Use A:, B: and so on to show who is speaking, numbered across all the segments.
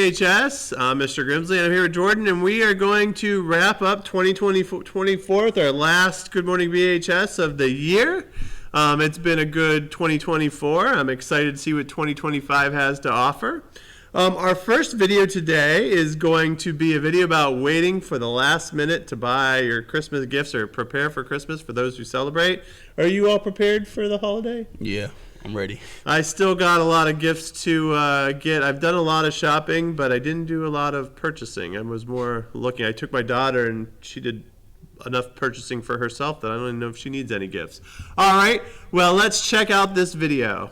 A: BHS. I'm Mr. Grimsley, and I'm here with Jordan, and we are going to wrap up 2024 with our last Good Morning BHS of the year. It's been a good 2024. I'm excited to see what 2025 has to offer. Our first video today is going to be a video about waiting for the last minute to buy your Christmas gifts or prepare for Christmas for those who celebrate. Are you all prepared for the holiday?
B: Yeah, I'm ready.
A: I still got a lot of gifts to get. I've done a lot of shopping, but I didn't do a lot of purchasing. I was more looking. I took my daughter, and she did enough purchasing for herself that I don't even know if she needs any gifts. All right, well, let's check out this video.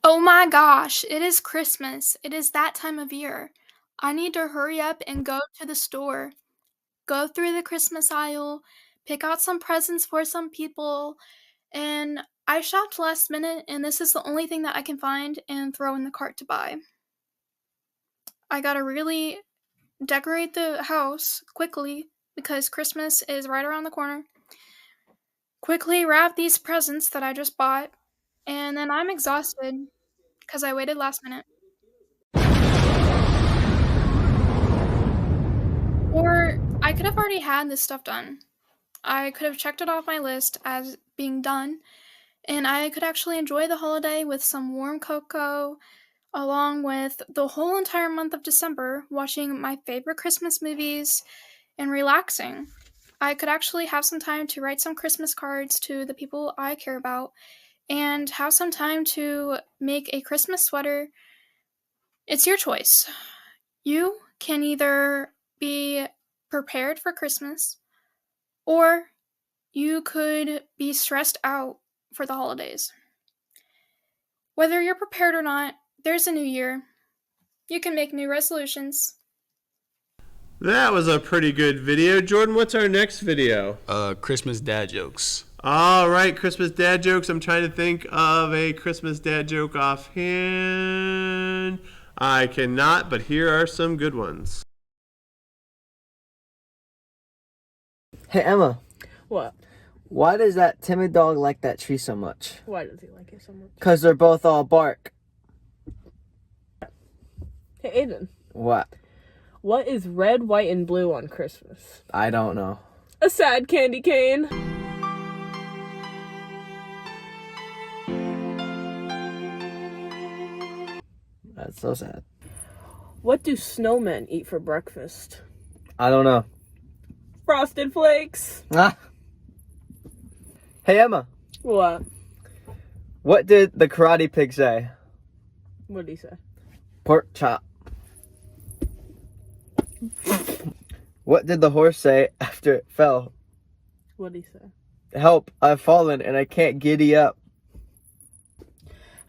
C: Oh my gosh, it is Christmas. It is that time of year. I need to hurry up and go to the store. Go through the Christmas aisle, pick out some presents for some people, and I shopped last minute, and this is the only thing that I can find and throw in the cart to buy. I gotta really decorate the house quickly because Christmas is right around the corner. Quickly wrap these presents that I just bought, and then I'm exhausted because I waited last minute. Or I could have already had this stuff done. I could have checked it off my list as being done, and I could actually enjoy the holiday with some warm cocoa, along with the whole entire month of December watching my favorite Christmas movies and relaxing. I could actually have some time to write some Christmas cards to the people I care about and have some time to make a Christmas sweater. It's your choice. You can either be prepared for Christmas, or you could be stressed out for the holidays. Whether you're prepared or not, there's a new year. You can make new resolutions.
A: That was a pretty good video. Jordan, what's our next video?
B: Christmas dad jokes.
A: All right, Christmas dad jokes. I'm trying to think of a Christmas dad joke offhand. I cannot, but here are some good ones.
D: Hey, Emma.
E: What?
D: Why does that timid dog like that tree so much?
E: Why does he like it so much?
D: 'Cause they're both all bark.
E: Hey, Aiden.
D: What?
E: What is red, white, and blue on Christmas?
D: I don't know.
E: A sad candy cane.
D: That's so sad.
E: What do snowmen eat for breakfast?
D: I don't know.
E: Frosted Flakes.
D: Ah. Hey, Emma.
E: What?
D: What did the Karate Pig say?
E: What did he say?
D: Pork chop. What did the horse say after it fell?
E: What did he say?
D: Help, I've fallen and I can't giddy up.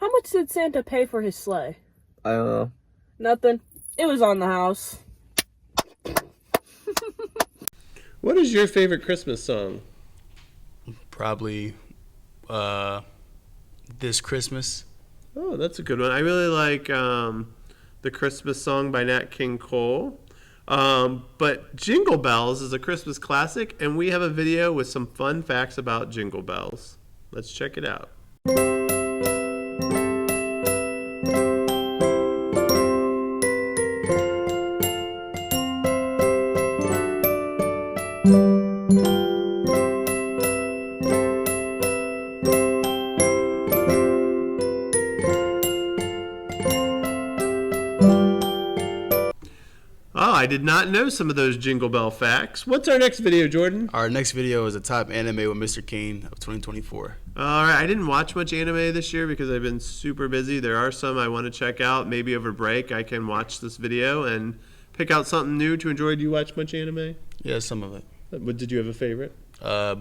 E: How much did Santa pay for his sleigh?
D: I don't know.
E: Nothing. It was on the house.
A: What is your favorite Christmas song?
B: Probably This Christmas.
A: Oh, that's a good one. I really like the Christmas song by Nat King Cole. But Jingle Bells is a Christmas classic, and we have a video with some fun facts about Jingle Bells. Let's check it out. Oh, I did not know some of those Jingle Bell facts. What's our next video, Jordan?
B: Our next video is a top anime with Mr. Kane of 2024.
A: All right, I didn't watch much anime this year because I've been super busy. There are some I want to check out. Maybe over break I can watch this video and pick out something new to enjoy. Do you watch much anime?
B: Yeah, some of it.
A: Did you have a favorite?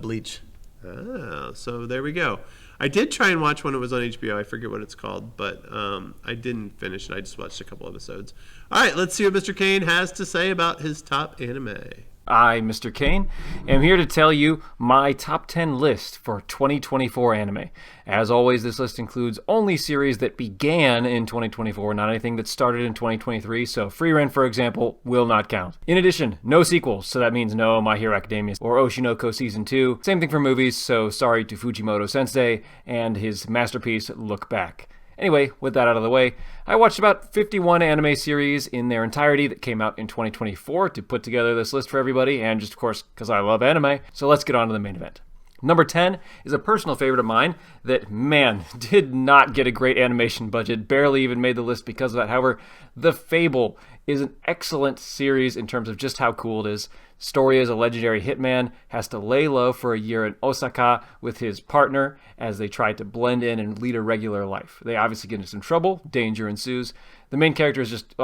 B: Bleach.
A: Oh, so there we go. I did try and watch when it was on HBO. I forget what it's called, but I didn't finish it. I just watched a couple episodes. All right, let's see what Mr. Kane has to say about his top anime.
F: I, Mr. Kane, am here to tell you my top 10 list for 2024 anime. As always, this list includes only series that began in 2024, not anything that started in 2023, so Free Rent, for example, will not count. In addition, no sequels, so that means no My Hero Academia or Oshinoko Season 2. Same thing for movies, so sorry to Fujimoto Sensei and his masterpiece, Look Back. Anyway, with that out of the way, I watched about 51 anime series in their entirety that came out in 2024 to put together this list for everybody, and just of course because I love anime. So let's get on to the main event. Number 10 is a personal favorite of mine that, man, did not get a great animation budget, barely even made the list because of that. However, The Fable is an excellent series in terms of just how cool it is. Story is a legendary hitman, has to lay low for a year in Osaka with his partner as they try to blend in and lead a regular life. They obviously get into some trouble, danger ensues. The main character is just,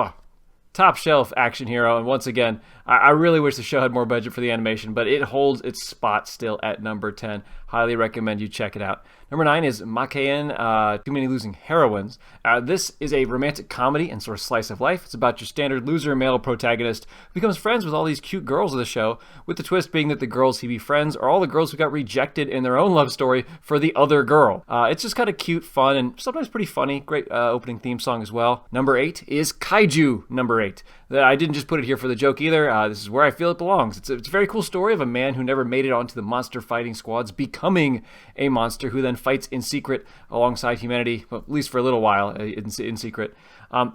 F: top shelf action hero, and once again, I really wish the show had more budget for the animation, but it holds its spot still at number 10. Highly recommend you check it out. Number 9 is Makein, Too Many Losing Heroines. This is a romantic comedy and sort of slice of life. It's about your standard loser male protagonist who becomes friends with all these cute girls of the show, with the twist being that the girls he befriends are all the girls who got rejected in their own love story for the other girl. It's just kind of cute, fun, and sometimes pretty funny. Great opening theme song as well. Number 8 is Kaiju number 8. I didn't just put it here for the joke either. This is where I feel it belongs. It's a very cool story of a man who never made it onto the monster fighting squads becoming a monster who then fights in secret alongside humanity, well, at least for a little while in secret.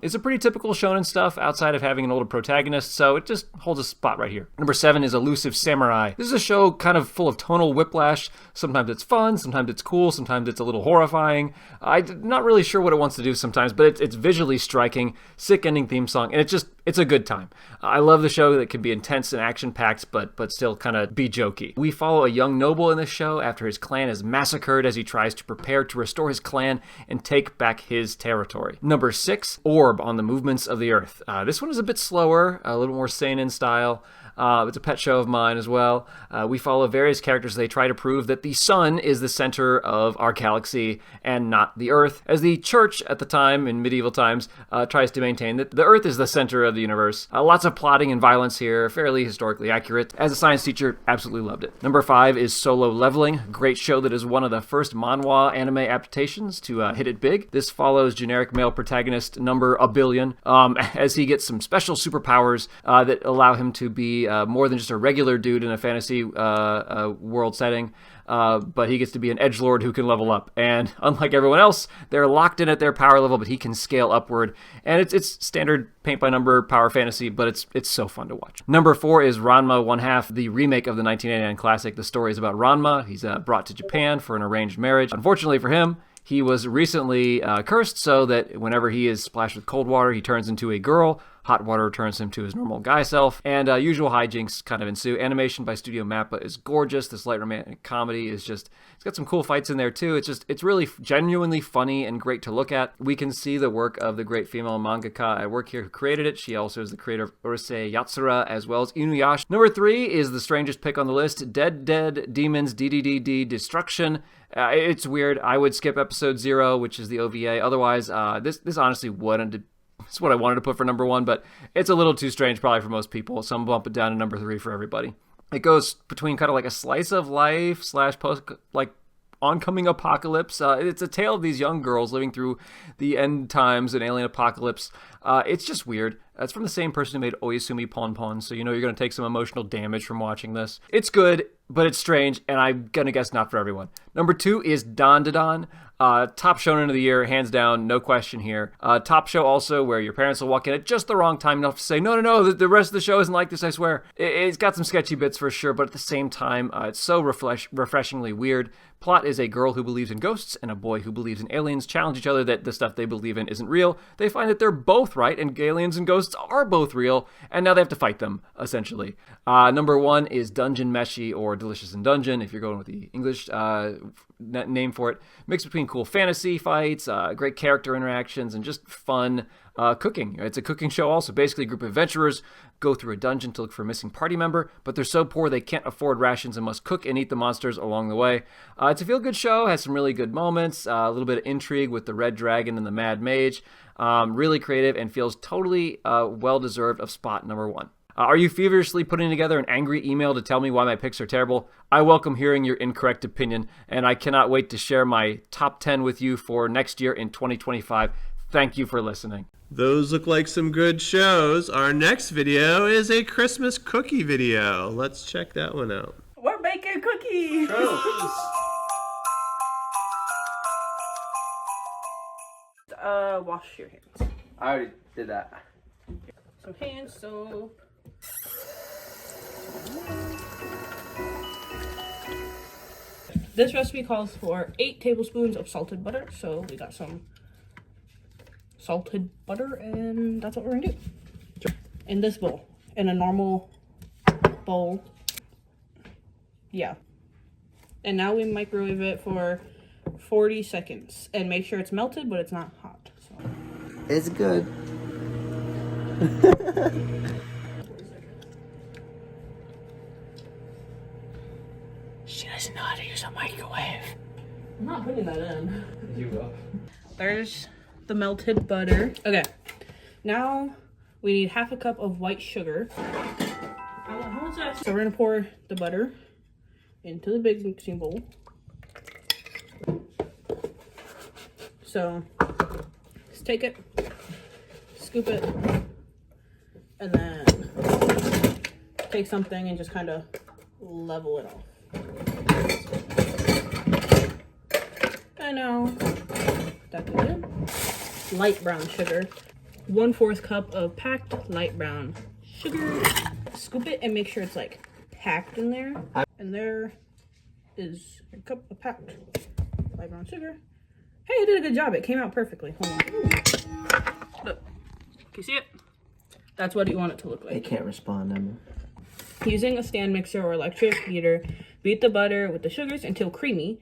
F: It's a pretty typical shonen stuff outside of having an older protagonist, so it just holds a spot right here. Number 7 is Elusive Samurai. This is a show kind of full of tonal whiplash. Sometimes it's fun, sometimes it's cool, sometimes it's a little horrifying. I'm not really sure what it wants to do sometimes, but it's visually striking, sick ending theme song, and it's a good time. I love the show that can be intense and action-packed, but still kind of be jokey. We follow a young noble in this show after his clan is massacred as he tries to prepare to restore his clan and take back his territory. Number 6, Orb on the Movements of the Earth. This one is a bit slower, a little more seinen style. It's a pet show of mine as well. We follow various characters as they try to prove that the sun is the center of our galaxy and not the Earth, as the church at the time, in medieval times, tries to maintain that the Earth is the center of the universe. Lots of plotting and violence here, fairly historically accurate. As a science teacher, absolutely loved it. Number 5 is Solo Leveling, great show that is one of the first manhwa anime adaptations to hit it big. This follows generic male protagonist number a billion, as he gets some special superpowers that allow him to be more than just a regular dude in a fantasy world setting, but he gets to be an edgelord who can level up. And unlike everyone else, they're locked in at their power level, but he can scale upward. And it's standard paint-by-number power fantasy, but it's so fun to watch. Number 4 is Ranma 1/2, the remake of the 1989 classic. The story is about Ranma. He's brought to Japan for an arranged marriage. Unfortunately for him, he was recently cursed so that whenever he is splashed with cold water, he turns into a girl. Hot water returns him to his normal guy self, and usual hijinks kind of ensue. Animation by Studio Mappa is gorgeous. This light romantic comedy is just, it's got some cool fights in there too. It's really genuinely funny and great to look at. We can see the work of the great female mangaka at work here who created it. She also is the creator of Urusei Yatsura as well as Inuyasha. Number 3 is the strangest pick on the list, Dead Demons DDDD Destruction. It's weird. I would skip episode 0, which is the OVA. Otherwise, this honestly wouldn't. It's what I wanted to put for number 1, but it's a little too strange probably for most people, so I'm bump it down to number 3 for everybody. It goes between kind of like a slice of life / post, like oncoming apocalypse. It's a tale of these young girls living through the end times and alien apocalypse. It's just weird. It's from the same person who made Oyasumi Ponpon, so you know you're going to take some emotional damage from watching this. It's good, but it's strange, and I'm going to guess not for everyone. Number 2 is Dandadan. Top shonen of the year, hands down, no question here. Top show also where your parents will walk in at just the wrong time enough to say, no, the rest of the show isn't like this, I swear. It's got some sketchy bits for sure, but at the same time, it's so refreshingly weird. Plot is a girl who believes in ghosts and a boy who believes in aliens challenge each other that the stuff they believe in isn't real. They find that they're both right and aliens and ghosts are both real, and now they have to fight them, essentially. Number 1 is Dungeon Meshi, or Delicious in Dungeon, if you're going with the English name for it. Mixed between cool fantasy fights, great character interactions, and just fun cooking. It's a cooking show also. Basically, a group of adventurers go through a dungeon to look for a missing party member, but they're so poor they can't afford rations and must cook and eat the monsters along the way. It's a feel-good show, has some really good moments, a little bit of intrigue with the Red Dragon and the Mad Mage. Really creative and feels totally well-deserved of spot number 1. Are you feverishly putting together an angry email to tell me why my picks are terrible? I welcome hearing your incorrect opinion, and I cannot wait to share my top 10 with you for next year in 2025. Thank you for listening.
A: Those look like some good shows. Our next video is a Christmas cookie video. Let's check that one out.
E: We're baking cookies. wash your hands.
D: I already did that.
E: Some hand soap. This recipe calls for 8 tablespoons of salted butter, so we got some salted butter, and that's what we're gonna do. In this bowl, in a normal bowl. Yeah. And now we microwave it for 40 seconds, and make sure it's melted, but it's not hot. So.
D: It's good.
E: She doesn't know how to use a microwave. I'm not putting that in. You will. There's the melted butter. Okay. Now we need half a cup of white sugar. How much that? So we're gonna pour the butter into the big mixing bowl. So let's take it, scoop it, and then take something and just kind of level it off. And now that goes in. Light brown sugar. 1/4 cup of packed light brown sugar. Scoop it and make sure it's like packed in there. And there is a cup of packed light brown sugar. Hey, I did a good job. It came out perfectly. Hold on. Look. Can you see it? That's what you want it to look like.
D: It can't respond, Emma.
E: Using a stand mixer or electric beater, beat the butter with the sugars until creamy.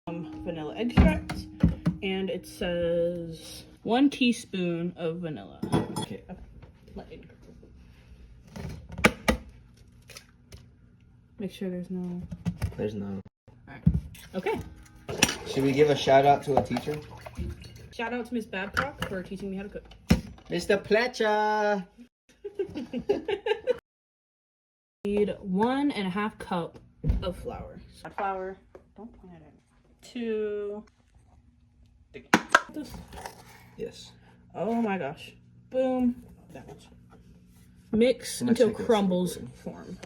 E: Vanilla extract, and it says 1 teaspoon of vanilla.
D: Okay.
E: Make sure there's no.
D: There's no.
E: Alright. Okay.
D: Should we give a shout out to a teacher?
E: Shout out to Miss Babcock for teaching me how to cook.
D: Mr. Pletcher!
E: Need 1.5 cup of flour. Flour. Don't point at it. 2. This.
D: Yes.
E: Oh my gosh. Boom. That much. Mix
D: How much
E: until
D: I guess
E: crumbles
D: it would.
E: form.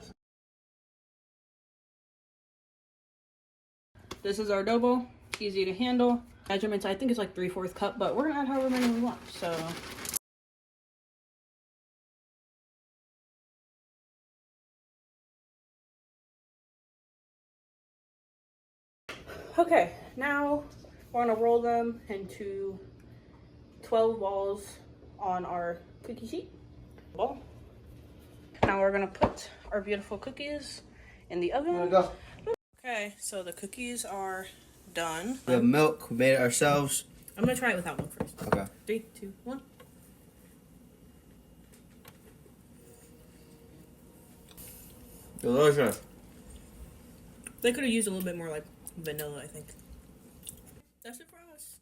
E: This is our dough bowl. Easy to handle. Measurements, I think it's like 3/4 cup, but we're gonna add however many we want. So. Okay, now we're gonna roll them into 12 balls on our cookie sheet. Ball. Now we're gonna put our beautiful cookies in the oven.
D: Go.
E: Okay, so the cookies are done.
D: We have milk. We made it ourselves.
E: I'm gonna try it without milk first.
D: Okay.
E: 3, 2, 1.
D: Delicious.
E: They could have used a little bit more like vanilla, I think. That's it for us.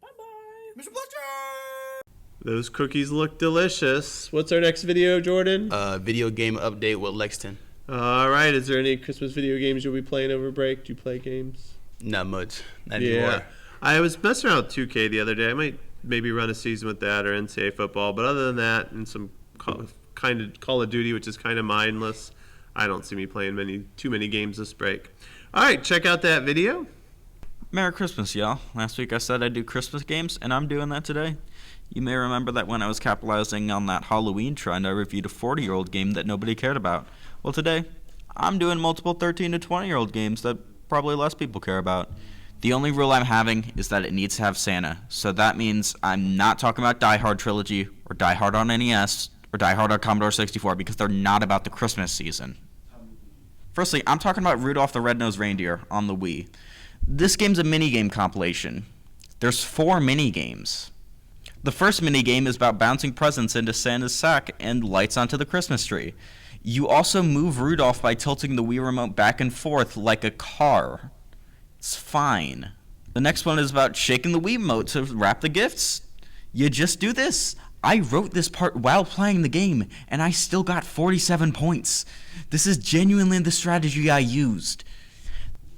E: Bye bye.
D: Mr. Pletcher!
A: Those cookies look delicious. What's our next video, Jordan?
B: Video game update with Lexington.
A: All right. Is there any Christmas video games you'll be playing over break? Do you play games?
B: Not much. Not
A: Yeah.
B: anymore.
A: I was messing around with 2K the other day. I might maybe run a season with that or NCAA football. But other than that, and some kind of Call of Duty, which is kind of mindless, I don't see me playing too many games this break. All right. Check out that video.
G: Merry Christmas, y'all. Last week I said I'd do Christmas games, and I'm doing that today. You may remember that when I was capitalizing on that Halloween trend, I reviewed a 40-year-old game that nobody cared about. Well, today, I'm doing multiple 13 to 20-year-old games that probably less people care about. The only rule I'm having is that it needs to have Santa. So that means I'm not talking about Die Hard Trilogy, or Die Hard on NES, or Die Hard on Commodore 64, because they're not about the Christmas season. Firstly, I'm talking about Rudolph the Red-Nosed Reindeer on the Wii. This game's a minigame compilation. There's 4 minigames. The first minigame is about bouncing presents into Santa's sack and lights onto the Christmas tree. You also move Rudolph by tilting the Wii remote back and forth like a car. It's fine. The next one is about shaking the Wii remote to wrap the gifts. You just do this. I wrote this part while playing the game, and I still got 47 points. This is genuinely the strategy I used.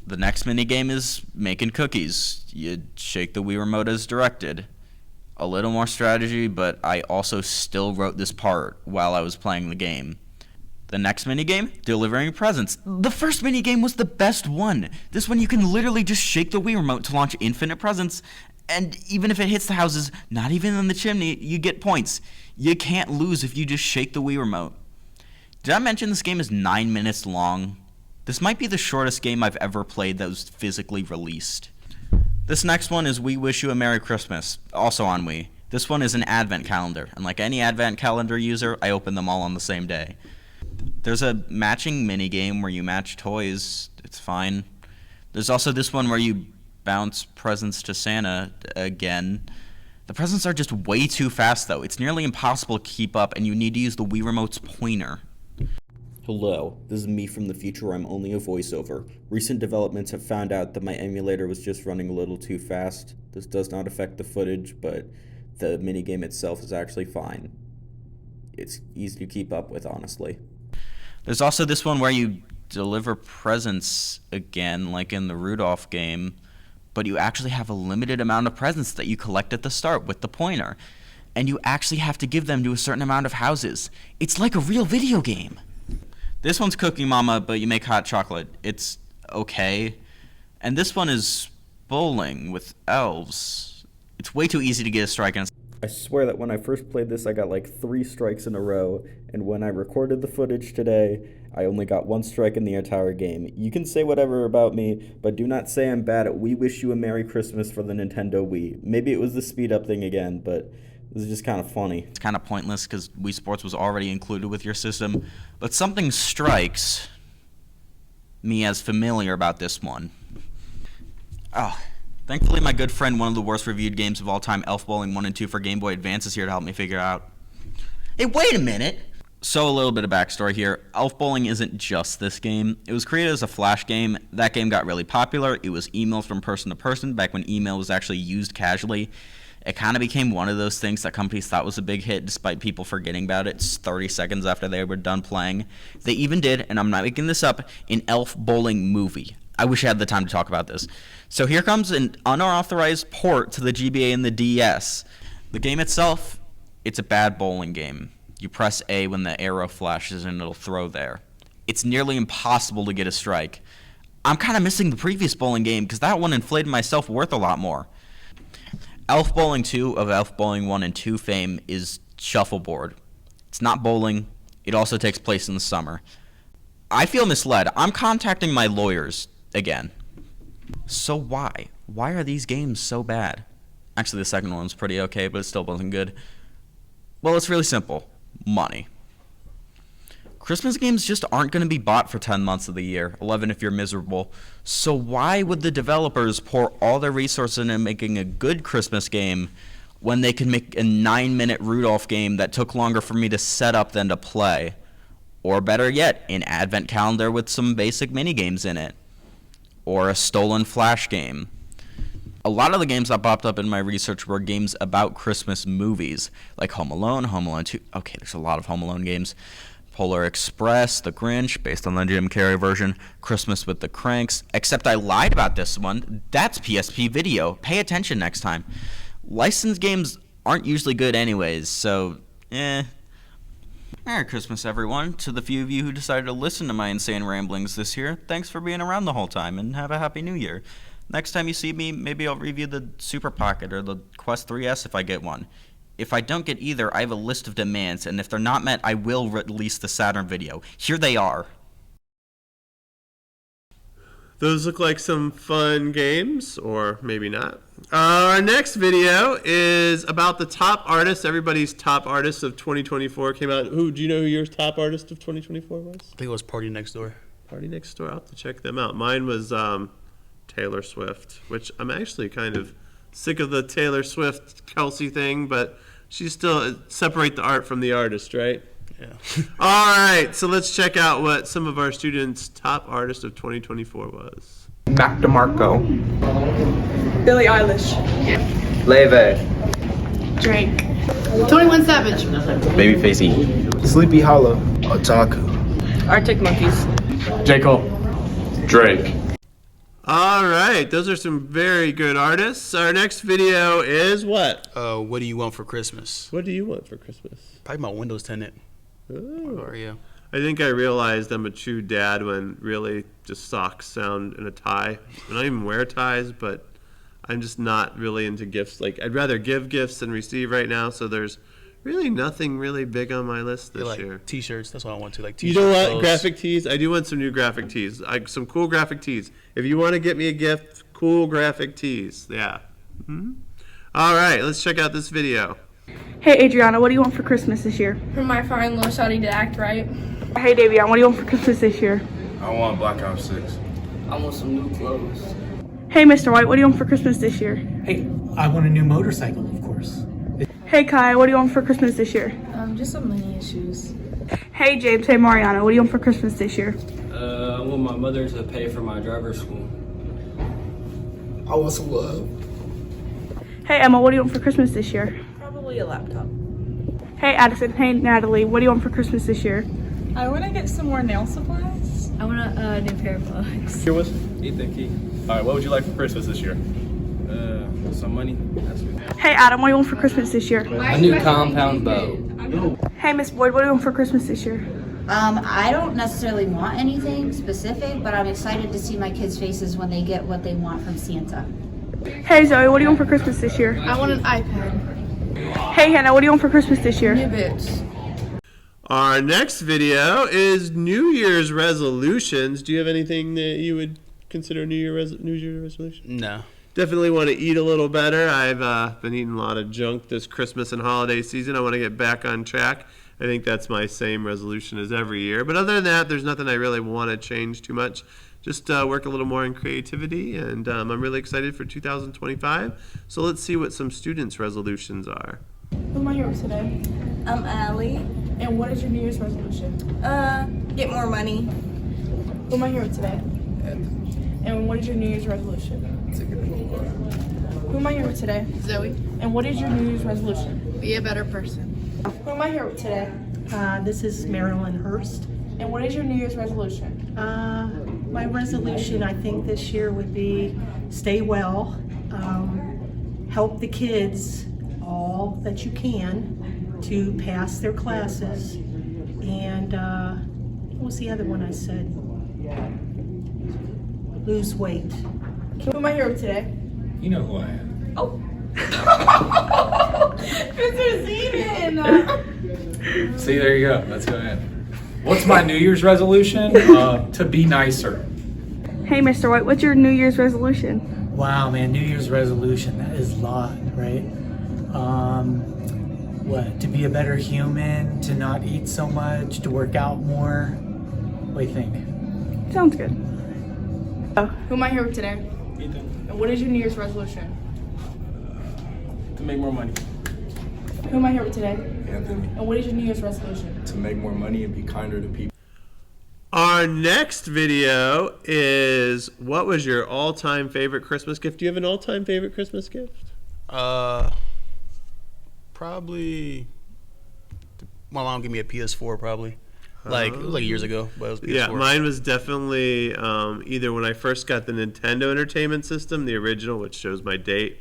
G: The next minigame is making cookies. You shake the Wii remote as directed. A little more strategy, but I also still wrote this part while I was playing the game. The next minigame, delivering presents. The first minigame was the best one. This one you can literally just shake the Wii remote to launch infinite presents, and even if it hits the houses, not even in the chimney, you get points. You can't lose if you just shake the Wii remote. Did I mention this game is 9 minutes long? This might be the shortest game I've ever played that was physically released. This next one is We Wish You a Merry Christmas, also on Wii. This one is an advent calendar, and like any advent calendar user, I open them all on the same day. There's a matching minigame where you match toys. It's fine. There's also this one where you bounce presents to Santa again. The presents are just way too fast, though. It's nearly impossible to keep up, and you need to use the Wii Remote's pointer.
H: Hello, this is me from the future where I'm only a voiceover. Recent developments have found out that my emulator was just running a little too fast. This does not affect the footage, but the minigame itself is actually fine. It's easy to keep up with, honestly.
G: There's also this one where you deliver presents again, like in the Rudolph game, but you actually have a limited amount of presents that you collect at the start with the pointer, and you actually have to give them to a certain amount of houses. It's like a real video game. This one's Cookie Mama, but you make hot chocolate. It's okay. And this one is bowling with elves. It's way too easy to get a strike, and
H: I swear that when I first played this, I got like 3 strikes in a row, and when I recorded the footage today, I only got 1 strike in the entire game. You can say whatever about me, but do not say I'm bad at We Wish You a Merry Christmas for the Nintendo Wii. Maybe it was the speed up thing again, but this is just kind of funny.
G: It's kind of pointless because Wii Sports was already included with your system, but something strikes me as familiar about this one. Oh, thankfully my good friend, one of the worst reviewed games of all time, Elf Bowling 1 and 2 for Game Boy Advance, is here to help me figure it out. Hey, wait a minute! So a little bit of backstory here. Elf Bowling isn't just this game. It was created as a Flash game. That game got really popular. It was emails from person to person back when email was actually used casually. It kind of became one of those things that companies thought was a big hit despite people forgetting about it 30 seconds after they were done playing. They even did, and I'm not making this up, an Elf Bowling movie. I wish I had the time to talk about this. So here comes an unauthorized port to the GBA and the DS. The game itself, it's a bad bowling game. You press A when the arrow flashes and it'll throw there. It's nearly impossible to get a strike. I'm kind of missing the previous bowling game because that one inflated my self-worth a lot more. Elf Bowling 2 of Elf Bowling 1 and 2 fame is shuffleboard. It's not bowling. It also takes place in the summer. I feel misled. I'm contacting my lawyers again. So why? Why are these games so bad? Actually, the second one's pretty okay, but it still wasn't good. Well, it's really simple. Money. Christmas games just aren't going to be bought for 10 months of the year, 11 if you're miserable. So why would the developers pour all their resources into making a good Christmas game when they can make a 9-minute Rudolph game that took longer for me to set up than to play? Or better yet, an advent calendar with some basic minigames in it. Or a stolen Flash game. A lot of the games that popped up in my research were games about Christmas movies, like Home Alone, Home Alone 2. Okay, there's a lot of Home Alone games. Polar Express, The Grinch, based on the Jim Carrey version, Christmas with the Cranks. Except I lied about this one. That's PSP Video. Pay attention next time. Licensed games aren't usually good anyways, so, Merry Christmas, everyone. To the few of you who decided to listen to my insane ramblings this year, thanks for being around the whole time, and have a Happy New Year. Next time you see me, maybe I'll review the Super Pocket or the Quest 3S if I get one. If I don't get either, I have a list of demands, and if they're not met, I will release the Saturn video. Here they are.
A: Those look like some fun games, or maybe not. Our next video is about the top artists. Everybody's top artists of 2024 came out. Do you know who your top artist of 2024 was?
B: I think it was Party Next Door.
A: Party Next Door. I'll have to check them out. Mine was Taylor Swift, which I'm actually kind of sick of the Taylor Swift Kelsey thing, but she still separate the art from the artist, right?
B: Yeah.
A: All right, so let's check out what some of our students' top artist of 2024 was.
I: Mac DeMarco.
J: Billie Eilish.
D: Leve.
J: Drake.
K: 21 Savage.
B: Babyface.
I: Sleepy Hollow.
B: Otaku.
J: Arctic Monkeys.
I: J. Cole. Drake.
A: All right, those are some very good artists. Our next video is what?
B: What do you want for Christmas?
A: What do you want for Christmas?
B: Probably my Windows tenant.
A: Ooh.
B: Or, yeah.
A: I think I realized I'm a true dad when really just socks sound and a tie. I don't even wear ties, but I'm just not really into gifts. Like, I'd rather give gifts than receive right now, so there's really nothing really big on my list this year.
B: T-shirts, that's what I want to. Like
A: You
B: T-shirts.
A: know what?
B: clothes.
A: Graphic tees. I do want some new graphic tees. Some cool graphic tees. If you want to get me a gift, cool graphic tees. Yeah. All right, let's check out this video.
L: Hey Adriana, what do you want for Christmas this year?
J: From my friend Lil Shawty to act right.
L: Hey Davion, what do you want for Christmas this year?
I: I want Black Ops 6.
M: I want some new clothes.
L: Hey Mr. White, what do you want for Christmas this year?
N: Hey, I want a new motorcycle, of course.
L: Hey Kai, what do you want for Christmas this year?
J: Just some money and shoes.
L: Hey James, hey Mariana, what do you want for Christmas this year?
M: I want my mother to pay for my driver's school.
N: I want some love.
L: Hey Emma, what do you want for Christmas this year?
J: Probably a laptop.
L: Hey Addison, hey Natalie, what do you want for Christmas this year?
J: I want to get some more nail supplies. I want a new pair of gloves.
I: Here with Ethan Key. All right, what would you like for Christmas this year?
M: Some money. That's good.
L: Hey Adam, what do you want for Christmas this year?
M: A new compound bow.
L: Hey Miss Boyd, what do you want for Christmas this year?
O: I don't necessarily want anything specific, but I'm excited to see my kids' faces when they get what they want from Santa.
L: Hey Zoe, what do you want for Christmas this year?
J: I want an iPad.
L: Hey Hannah, what do you want for Christmas this year?
J: New boots.
A: Our next video is New Year's resolutions. Do you have anything that you would consider New Year's resolution?
B: No.
A: Definitely want to eat a little better. I've been eating a lot of junk this Christmas and holiday season. I want to get back on track. I think that's my same resolution as every year. But other than that, there's nothing I really want to change too much. Just work a little more in creativity, and I'm really excited for 2025. So let's see what some students' resolutions are.
J: Who am I here with today?
P: I'm Allie.
J: And what is your New Year's resolution?
P: Get more money.
J: Who am I here with today? And what is your New Year's resolution? Who am I here with today?
K: Zoe.
J: And what is your New Year's resolution?
K: Be a better person.
J: Who am I here with today?
Q: This is Marilyn Hurst.
J: And what is your New Year's resolution?
Q: My resolution, I think, this year would be stay well, help the kids all that you can to pass their classes, and what was the other one I said? Lose weight.
J: Who am I here with today?
I: You know who I am.
J: Oh. Mr. Zeman!
I: See, there you go. Let's go ahead. What's my New Year's resolution? To be nicer.
L: Hey Mr. White, what's your New Year's resolution?
N: Wow, man, New Year's resolution, that is a lot, right? What, to be a better human, to not eat so much, to work out more? What do you think?
L: Sounds good.
J: Who am I here with today?
I: Ethan.
J: And what is your New Year's resolution?
I: To make more money.
J: Who am I here with today?
I: Anthony.
J: And what is your New Year's resolution?
I: To make more money and be kinder to people.
A: Our next video is what was your all-time favorite Christmas gift? Do you have an all-time favorite Christmas gift?
B: Probably. My mom gave me a PS4 probably. It was like years ago, but it was PS4.
A: Yeah, mine was definitely either when I first got the Nintendo Entertainment System, the original, which shows my date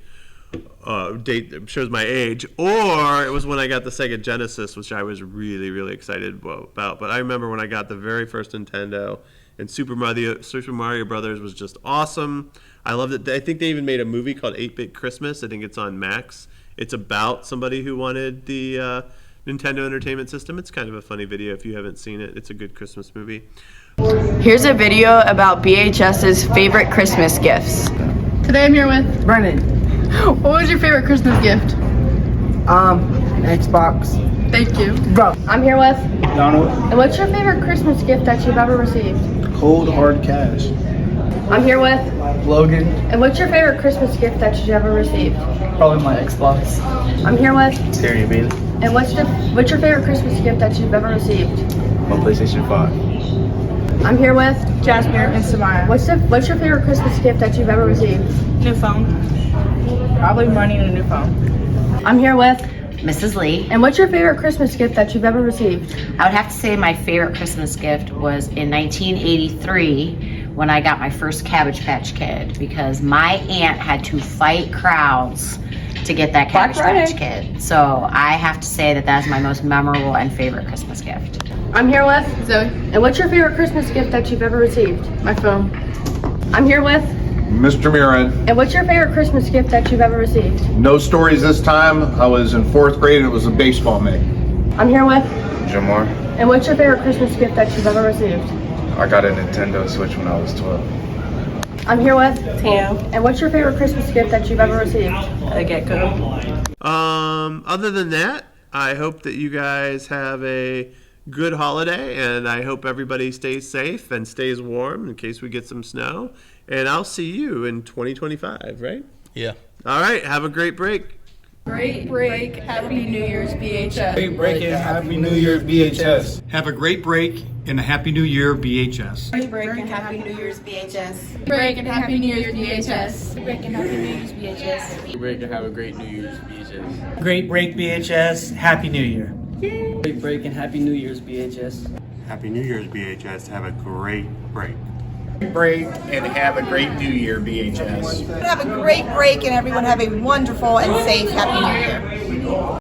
A: shows my age, or it was when I got the Sega Genesis, which I was really, really excited about. But I remember when I got the very first Nintendo, and Super Mario Brothers was just awesome. I loved it. I think they even made a movie called 8-Bit Christmas. I think it's on Max. It's about somebody who wanted the Nintendo Entertainment System. It's kind of a funny video if you haven't seen it. It's a good Christmas movie.
R: Here's a video about BHS's favorite Christmas gifts.
K: Today I'm here with Brennan. What was your favorite Christmas gift?
R: Xbox.
K: Thank you.
R: Bro.
S: I'm here with
I: Donald.
S: And what's your favorite Christmas gift that you've ever received?
I: Cold hard cash.
S: I'm here with
I: Logan.
S: And what's your favorite Christmas gift that you've ever received?
I: Probably my Xbox.
S: I'm here with
I: Terry Bailey.
S: And what's your favorite Christmas gift that you've ever received?
I: My PlayStation 5.
S: I'm here with
J: Jasmine and Samaya.
S: What's your favorite Christmas gift that you've ever received?
J: New phone. Probably money and a new phone.
S: I'm here with
T: Mrs. Lee.
S: And what's your favorite Christmas gift that you've ever received?
T: I would have to say my favorite Christmas gift was in 1983 when I got my first Cabbage Patch Kid, because my aunt had to fight crowds to get that Cabbage Patch Kid. So I have to say that that's my most memorable and favorite Christmas gift.
S: I'm here with Zoe. And what's your favorite Christmas gift that you've ever received? My phone. I'm here with
U: Mr. Murin.
S: And what's your favorite Christmas gift that you've ever received?
U: No stories this time. I was in 4th grade and it was a baseball mitt.
S: I'm here with
U: Jim Moore.
S: And what's your favorite Christmas gift that you've ever received?
U: I got a Nintendo Switch when I was 12.
S: I'm here with Tam. And what's your favorite Christmas gift that you've ever received? A gecko.
A: Other than that, I hope that you guys have a good holiday, and I hope everybody stays safe and stays warm in case we get some snow. And I'll see you in 2025, right?
B: Yeah.
A: All right. Have a great break.
J: Great break. Happy New Year's, BHS.
I: Great break and Happy New Year, BHS. Have a great break and a Happy New Year, BHS.
J: Great break and Happy New Year's, BHS.
K: Break and Happy New Year's, BHS.
J: Break and Happy New Year's, BHS.
M: Great break and have a great New Year's, BHS.
N: Great break, BHS. Happy New Year.
M: Great break and Happy New Year's, BHS.
V: Happy New Year's, BHS. Have a great break.
I: Break and have a great New Year, BHS.
P: Have a great break and everyone have a wonderful and safe Happy New Year.